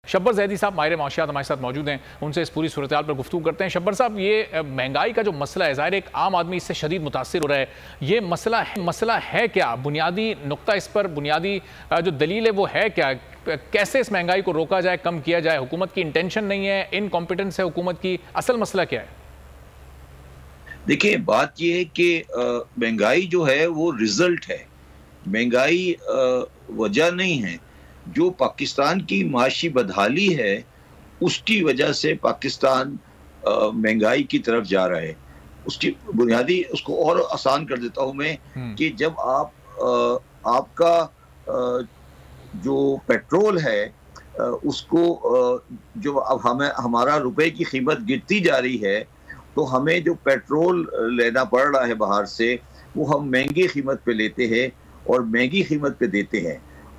शब्बर ज़ैदी साहब माहिर माशियात हमारे साथ मौजूद हैं, उनसे इस पूरी सूरत हाल पर गुफ्तगू करते हैं। शब्बर साहब, ये महंगाई का जो मसला है, ज़ाहिर एक आम आदमी इससे शदीद मुतासिर हो रहा है, ये मसला है क्या? बुनियादी नुक्ता इस पर, बुनियादी जो दलील है वो है क्या? कैसे इस महंगाई को रोका जाए, कम किया जाए? हुकूमत की इंटेंशन नहीं है, इनकॉम्पिटेंस है हुकूमत की, असल मसला क्या है? देखिए, बात यह है कि महंगाई जो है वो रिजल्ट है, महंगाई वजह नहीं है। जो पाकिस्तान की माशी बदहाली है उसकी वजह से पाकिस्तान महंगाई की तरफ जा रहा है। उसकी बुनियादी, उसको और आसान कर देता हूं मैं कि जब आपका जो पेट्रोल है उसको जो अब हमारा रुपए की कीमत गिरती जा रही है, तो हमें जो पेट्रोल लेना पड़ रहा है बाहर से, वो हम महंगी कीमत पे लेते हैं और महंगी कीमत पे देते हैं।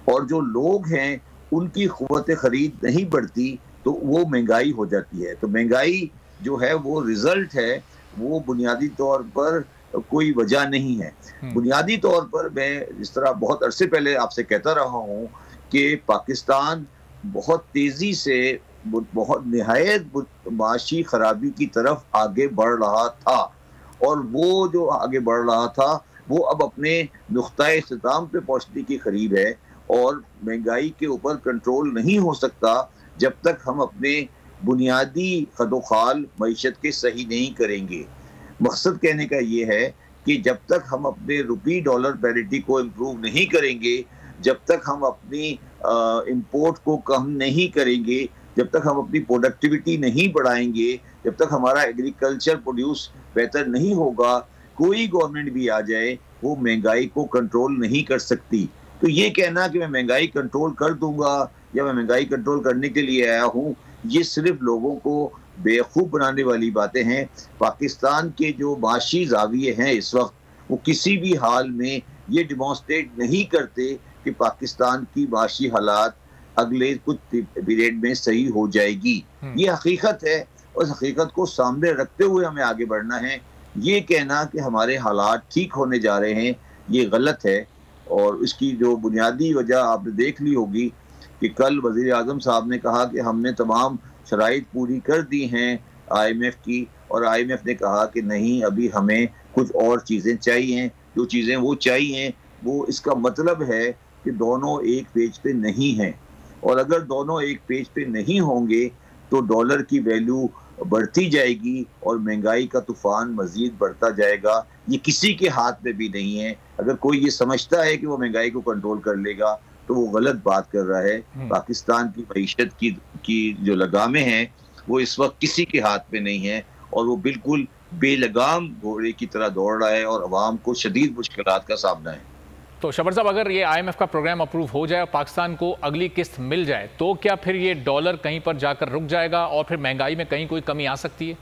और जो लोग हैं उनकी क़ुव्वत खरीद नहीं बढ़ती, तो वो महंगाई हो जाती है। तो महंगाई जो है वो रिजल्ट है, वो बुनियादी तौर पर कोई वजह नहीं है। बुनियादी तौर पर मैं जिस तरह बहुत अरसे पहले आपसे कहता रहा हूँ कि पाकिस्तान बहुत तेजी से, बहुत निहायत माशी खराबी की तरफ आगे बढ़ रहा था, और वो जो आगे बढ़ रहा था वो अब अपने नुक्ताए इख्तिताम पे पहुंचने के करीब है। और महंगाई के ऊपर कंट्रोल नहीं हो सकता जब तक हम अपने बुनियादी खदोखाल मईशत के सही नहीं करेंगे। मकसद कहने का ये है कि जब तक हम अपने रुपी डॉलर पैरिटी को इम्प्रूव नहीं करेंगे, जब तक हम अपनी इंपोर्ट को कम नहीं करेंगे, जब तक हम अपनी प्रोडक्टिविटी नहीं बढ़ाएंगे, जब तक हमारा एग्रीकल्चर प्रोड्यूस बेहतर नहीं होगा, कोई गवर्नमेंट भी आ जाए वो महंगाई को कंट्रोल नहीं कर सकती। तो ये कहना कि मैं महंगाई कंट्रोल कर दूंगा या मैं महंगाई कंट्रोल करने के लिए आया हूँ, ये सिर्फ लोगों को बेवकूफ़ बनाने वाली बातें हैं। पाकिस्तान के जो माशी ज़ाविये हैं इस वक्त, वो किसी भी हाल में ये डिमॉन्स्ट्रेट नहीं करते कि पाकिस्तान की माशी हालात अगले कुछ पीरियड में सही हो जाएगी। ये हकीकत है, और इस हकीकत को सामने रखते हुए हमें आगे बढ़ना है। ये कहना कि हमारे हालात ठीक होने जा रहे हैं, ये गलत है। और इसकी जो बुनियादी वजह आपने देख ली होगी कि कल वज़ीर आज़म साहब ने कहा कि हमने तमाम शराइत पूरी कर दी हैं IMF की, और IMF ने कहा कि नहीं, अभी हमें कुछ और चीज़ें चाहिए। जो चीज़ें वो चाहिए, वो इसका मतलब है कि दोनों एक पेज पे नहीं हैं, और अगर दोनों एक पेज पे नहीं होंगे तो डॉलर की वैल्यू बढ़ती जाएगी और महंगाई का तूफान मजीद बढ़ता जाएगा। ये किसी के हाथ में भी नहीं है। अगर कोई ये समझता है कि वो महंगाई को कंट्रोल कर लेगा तो वो गलत बात कर रहा है। पाकिस्तान की मईशत की जो लगामें हैं वो इस वक्त किसी के हाथ में नहीं है, और वो बिल्कुल बेलगाम घोड़े की तरह दौड़ रहा है और अवाम को शदीद मुश्किलात का सामना है। तो शब्बर साहब, अगर ये IMF का प्रोग्राम अप्रूव हो जाए और पाकिस्तान को अगली किस्त मिल जाए, तो क्या फिर ये डॉलर कहीं पर जाकर रुक जाएगा और फिर महंगाई में कहीं कोई कमी आ सकती है?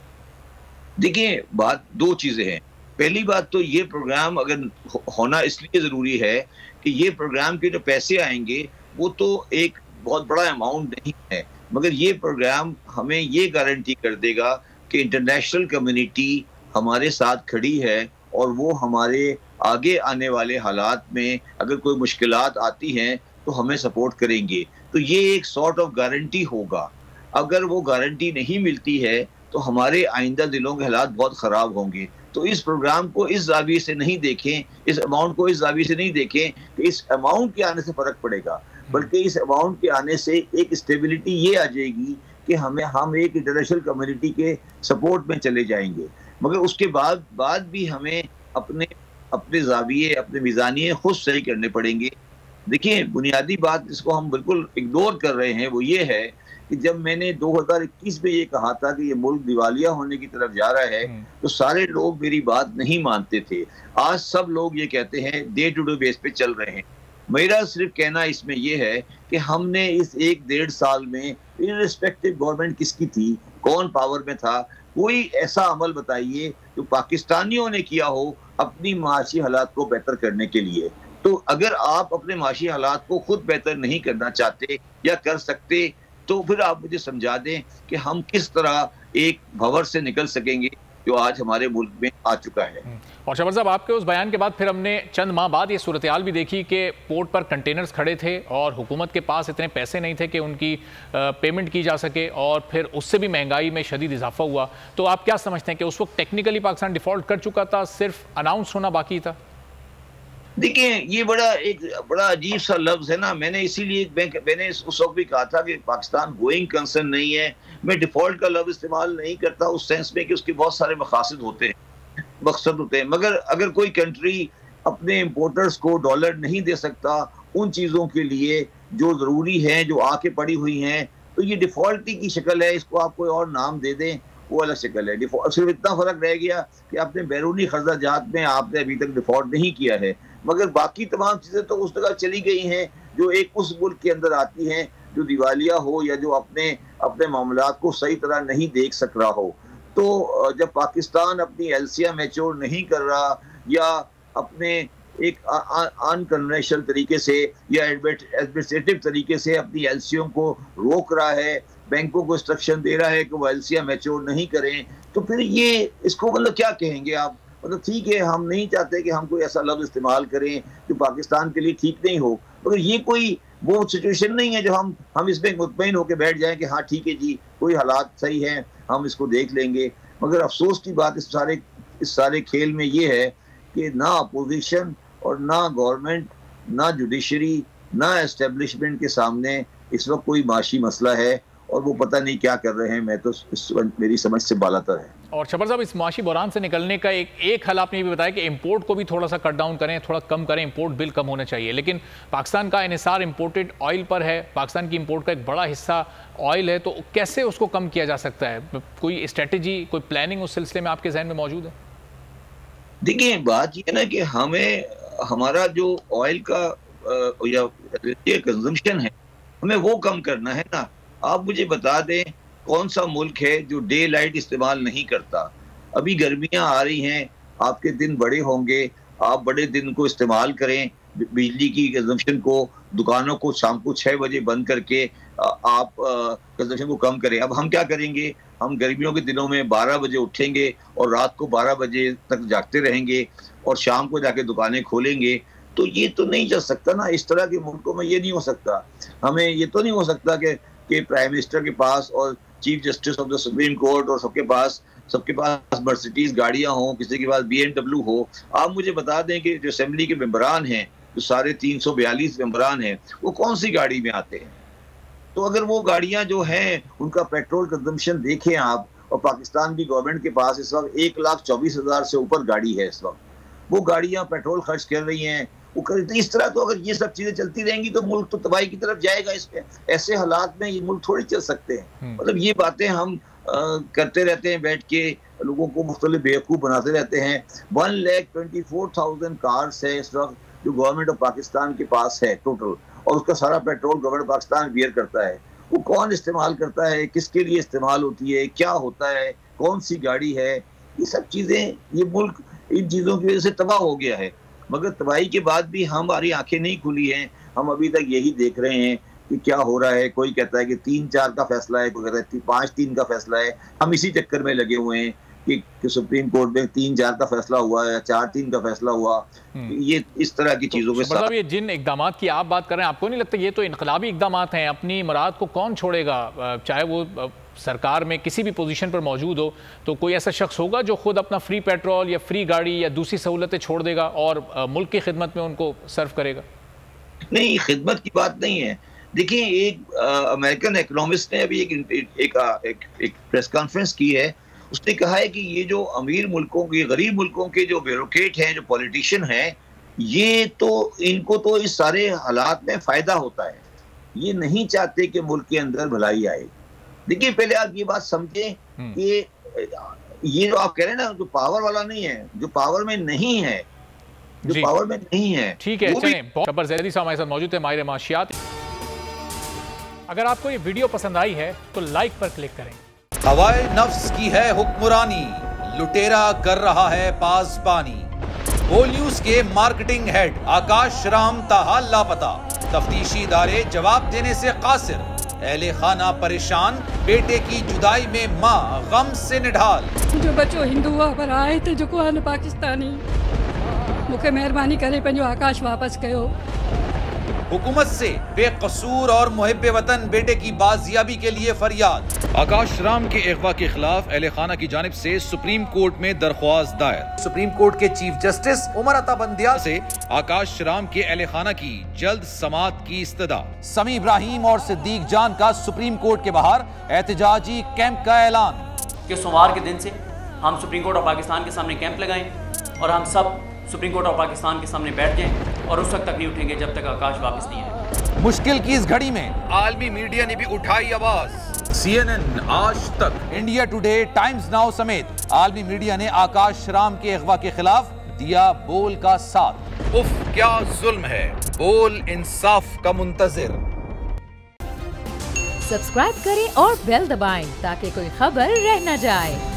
देखिए, बात दो चीजें हैं। पहली बात तो ये प्रोग्राम अगर होना इसलिए जरूरी है कि ये प्रोग्राम के जो पैसे आएंगे वो तो एक बहुत बड़ा अमाउंट नहीं है, मगर ये प्रोग्राम हमें ये गारंटी कर देगा कि इंटरनेशनल कम्युनिटी हमारे साथ खड़ी है, और वो हमारे आगे आने वाले हालात में अगर कोई मुश्किलात आती हैं तो हमें सपोर्ट करेंगे। तो ये एक सॉर्ट ऑफ गारंटी होगा। अगर वो गारंटी नहीं मिलती है तो हमारे आइंदा दिनों के हालात बहुत ख़राब होंगे। तो इस प्रोग्राम को इस ज़ाविये से नहीं देखें, इस अमाउंट को इस ज़ाविये से नहीं देखें कि इस अमाउंट के आने से फ़र्क पड़ेगा, बल्कि इस अमाउंट के आने से एक स्टेबिलिटी ये आ जाएगी कि हम एक इंटरनेशनल कम्युनिटी के सपोर्ट में चले जाएंगे। मगर उसके बाद भी हमें अपने ज़ाविये, अपने मीज़ानिये खुद सही करने पड़ेंगे। देखिए, बुनियादी बात जिसको हम बिल्कुल इग्नोर कर रहे हैं वो ये है कि जब मैंने 2021 में ये कहा था कि ये मुल्क दिवालिया होने की तरफ जा रहा है, तो सारे लोग मेरी बात नहीं मानते थे। आज सब लोग ये कहते हैं, डे टू डे बेस पे चल रहे हैं। मेरा सिर्फ कहना इसमें यह है कि हमने इस 1-1.5 साल में, इर्रिस्पेक्टिव गवर्नमेंट किसकी थी, कौन पावर में था, कोई ऐसा अमल बताइए जो पाकिस्तानियों ने किया हो अपनी माशी हालात को बेहतर करने के लिए। तो अगर आप अपने माशी हालात को खुद बेहतर नहीं करना चाहते या कर सकते, तो फिर आप मुझे समझा दें कि हम किस तरह एक भंवर से निकल सकेंगे। जो आज हमारे मुल्क में आ चुका है। और शब्बर साहब, आपके उस बयान के बाद फिर हमने चंद माह बाद ये सूरत हाल भी देखी कि पोर्ट पर कंटेनर्स खड़े थे और हुकूमत के पास इतने पैसे नहीं थे कि उनकी पेमेंट की जा सके, और फिर उससे भी महंगाई में शदीद इजाफा हुआ। तो आप क्या समझते हैं कि उस वक्त टेक्निकली पाकिस्तान डिफॉल्ट कर चुका था, सिर्फ अनाउंस होना बाकी था? देखिए, ये बड़ा अजीब सा लफ्ज है ना। मैंने इसीलिए मैंने उस वक्त भी कहा था कि पाकिस्तान गोइंग कंसर्न नहीं है। मैं डिफॉल्ट का लफ्ज इस्तेमाल नहीं करता उस सेंस में कि उसके बहुत सारे मकासद होते हैं, मकसद होते हैं। मगर अगर कोई कंट्री अपने इम्पोर्टर्स को डॉलर नहीं दे सकता उन चीज़ों के लिए जो ज़रूरी हैं, जो आके पड़ी हुई हैं, तो ये डिफॉल्ट की शक्ल है। इसको आप कोई और नाम दे दें, वो अलग शक्ल है। डिफॉल्ट सिर्फ इतना फ़र्क रह गया कि आपने बैरूनी खर्चाजात में आपने अभी तक डिफॉल्ट नहीं किया है, मगर बाकी तमाम चीज़ें तो उस जगह चली गई हैं जो एक उस मुल्क के अंदर आती हैं जो दिवालिया हो या जो अपने मामलात को सही तरह नहीं देख सक रहा हो। तो जब पाकिस्तान अपनी एलसीआर मैच्योर नहीं कर रहा या अपने एक अनकन्वेंशनल तरीके से या एडमिनिस्ट्रेटिव तरीके से अपनी एलसीओ को रोक रहा है, बैंकों को इंस्ट्रक्शन दे रहा है कि वो एलसीआर मैच्योर नहीं करें, तो फिर ये इसको मतलब क्या कहेंगे आप? मतलब ठीक है, हम नहीं चाहते कि हम कोई ऐसा लफ्ज़ इस्तेमाल करें जो पाकिस्तान के लिए ठीक नहीं हो, मगर ये कोई वो सिचुएशन नहीं है जो हम इसमें मुतमईन होकर बैठ जाएं कि हाँ ठीक है जी, कोई हालात सही हैं, हम इसको देख लेंगे। मगर अफसोस की बात इस सारे खेल में ये है कि ना अपोजिशन और ना गवर्नमेंट, ना जुडिशरी, ना एस्टेब्लिशमेंट के सामने इस वक्त कोई माशी मसला है और वो पता नहीं क्या कर रहे हैं। मैं तो मेरी समझ से बालातर है। और शब्बर साहब, इस माशी बहरान से निकलने का एक हल आपने ये भी बताया कि इंपोर्ट को भी थोड़ा सा कट डाउन करें, थोड़ा कम करें, इंपोर्ट बिल कम होना चाहिए। लेकिन पाकिस्तान का इन्हिसार इंपोर्टेड ऑयल पर है, पाकिस्तान की इंपोर्ट का एक बड़ा हिस्सा ऑयल है, तो कैसे उसको कम किया जा सकता है? कोई स्ट्रेटजी, कोई प्लानिंग उस सिलसिले में आपके जहन में मौजूद है? देखिए, बात यह ना कि हमारा जो ऑयल का या कंजम्पशन है, हमें वो कम करना है ना। आप मुझे बता दें कौन सा मुल्क है जो डे लाइट इस्तेमाल नहीं करता? अभी गर्मियां आ रही हैं, आपके दिन बड़े होंगे, आप बड़े दिन को इस्तेमाल करें, बिजली की कंजम्पशन को, दुकानों को शाम को 6 बजे बंद करके आप कंजम्पशन को कम करें। अब हम क्या करेंगे? हम गर्मियों के दिनों में 12 बजे उठेंगे और रात को 12 बजे तक जागते रहेंगे और शाम को जाके दुकानें खोलेंगे। तो ये तो नहीं चल सकता ना। इस तरह के मुल्कों में ये नहीं हो सकता। हमें ये तो नहीं हो सकता कि प्राइम मिनिस्टर के पास और chief justice of the supreme court और सबके पास मर्सिडीज गाड़ियां हों, किसी के पास BMW हो। आप मुझे बता दें कि जो असेंबली के मेंबरान हैं, जो सारे 342 मेंबरान हैं, वो कौन सी गाड़ी में आते हैं? तो अगर वो गाड़ियां जो हैं उनका पेट्रोल कंजम्पशन देखें आप, और पाकिस्तान की गवर्नमेंट के पास इस वक्त 1,24,000 से ऊपर गाड़ी है। इस वक्त वो गाड़ियां पेट्रोल खर्च कर रही हैं। इस तरह तो अगर ये सब चीजें चलती रहेंगी तो मुल्क तो तबाही की तरफ जाएगा। इसमें ऐसे हालात में ये मुल्क थोड़ी चल सकते हैं। मतलब ये बातें हम करते रहते हैं, बैठ के लोगों को मुख्तलिफ बेवकूफ़ बनाते रहते हैं। 1,24,000 कार्स है इस वक्त जो गवर्नमेंट ऑफ पाकिस्तान के पास है टोटल, और उसका सारा पेट्रोल गवर्नमेंट पाकिस्तान बियर करता है। वो कौन इस्तेमाल करता है, किसके लिए इस्तेमाल होती है, क्या होता है, कौन सी गाड़ी है, ये सब चीज़ें, ये मुल्क इन चीज़ों की वजह से तबाह हो गया है। मगर तबाही के बाद भी हमारी आंखें नहीं खुली हैं। हम अभी तक यही देख रहे हैं कि क्या हो रहा है। कोई कहता है कि 3-4 का फैसला है, कोई कहता है 5-3 का फैसला है। हम इसी चक्कर में लगे हुए हैं कि सुप्रीम कोर्ट में 3-4 का फैसला हुआ या 4-3 का फैसला हुआ। ये इस तरह की चीजों के साथ, मतलब ये जिन इकदाम की आप बात कर रहे हैं, आपको नहीं लगता ये तो इनकलाबी इकदाम हैं? अपनी मुराद को कौन छोड़ेगा? चाहे वो सरकार में किसी भी पोजीशन पर मौजूद हो, तो कोई ऐसा शख्स होगा जो खुद अपना फ्री पेट्रोल या फ्री गाड़ी या दूसरी सहूलतें छोड़ देगा और मुल्क की खिदमत में उनको सर्व करेगा? नहीं, खिदमत की बात नहीं है। देखिए, एक अमेरिकन इकोनॉमिस्ट ने अभी एक प्रेस कॉन्फ्रेंस की है। उसने कहा है कि ये जो अमीर मुल्कों के, गरीब मुल्कों के जो ब्यूरोक्रेट हैं, जो पॉलिटिशियन हैं, ये तो इनको तो इस सारे हालात में फायदा होता है। ये नहीं चाहते कि मुल्क के अंदर भलाई आए। देखिए, पहले आप ये बात समझें कि ये जो आप कह रहे हैं ना, जो पावर वाला नहीं है, जो पावर में नहीं है, जो पावर में नहीं है, ठीक है। चलें, शब्बर ज़ैदी साहब हमारे साथ मौजूद है, माहिर माशियात। अगर आपको ये वीडियो पसंद आई है तो लाइक पर क्लिक करें। हवाए नफ्स की है हुक्मरानी, लुटेरा कर रहा है पासबानी। बोल न्यूज के मार्केटिंग हेड आकाश राम ताहा लापता, तफ्तीशी इदारे जवाब देने से कासिर। अहले खाना परेशान, बेटे की जुदाई में मां गम से निढाल। जो बच्चो हिंदू हुआ पर आए थे जो को पाकिस्तानी, मुझे मेहरबानी करे पंहिंजो आकाश वापस कयो। हुकूमत से बेकसूर और मुहिब्बे वतन बेटे की बाजियाबी के लिए फरियाद। आकाश राम के अगवा के खिलाफ अहले खाना की जानिब से सुप्रीम कोर्ट में दरख्वास्त दायर। सुप्रीम कोर्ट के चीफ जस्टिस उमर अता बंदियाल से आकाश राम के अहले खाना की जल्द समाअत की इस्तदा। समी इब्राहिम और सिद्दीक जान का सुप्रीम कोर्ट के बाहर एहतजाजी कैंप का ऐलान कि सोमवार के दिन से हम सुप्रीम कोर्ट ऑफ पाकिस्तान के सामने कैंप लगाएं और हम सब सुप्रीम कोर्ट ऑफ पाकिस्तान के सामने बैठ जाएं और उस वक्त तक नहीं उठेंगे जब तक आकाश वापस नहीं आए। मुश्किल की इस घड़ी में आलमी मीडिया ने भी उठाई आवाज। CNN, आज तक, इंडिया टुडे, टाइम्स नाउ समेत आलमी मीडिया ने आकाश राम के अगवा के खिलाफ दिया बोल का साथ। उफ क्या जुल्म है, बोल इंसाफ का मुंतजिर। सब्सक्राइब करें और बेल दबाएं ताकि कोई खबर रह न जाए।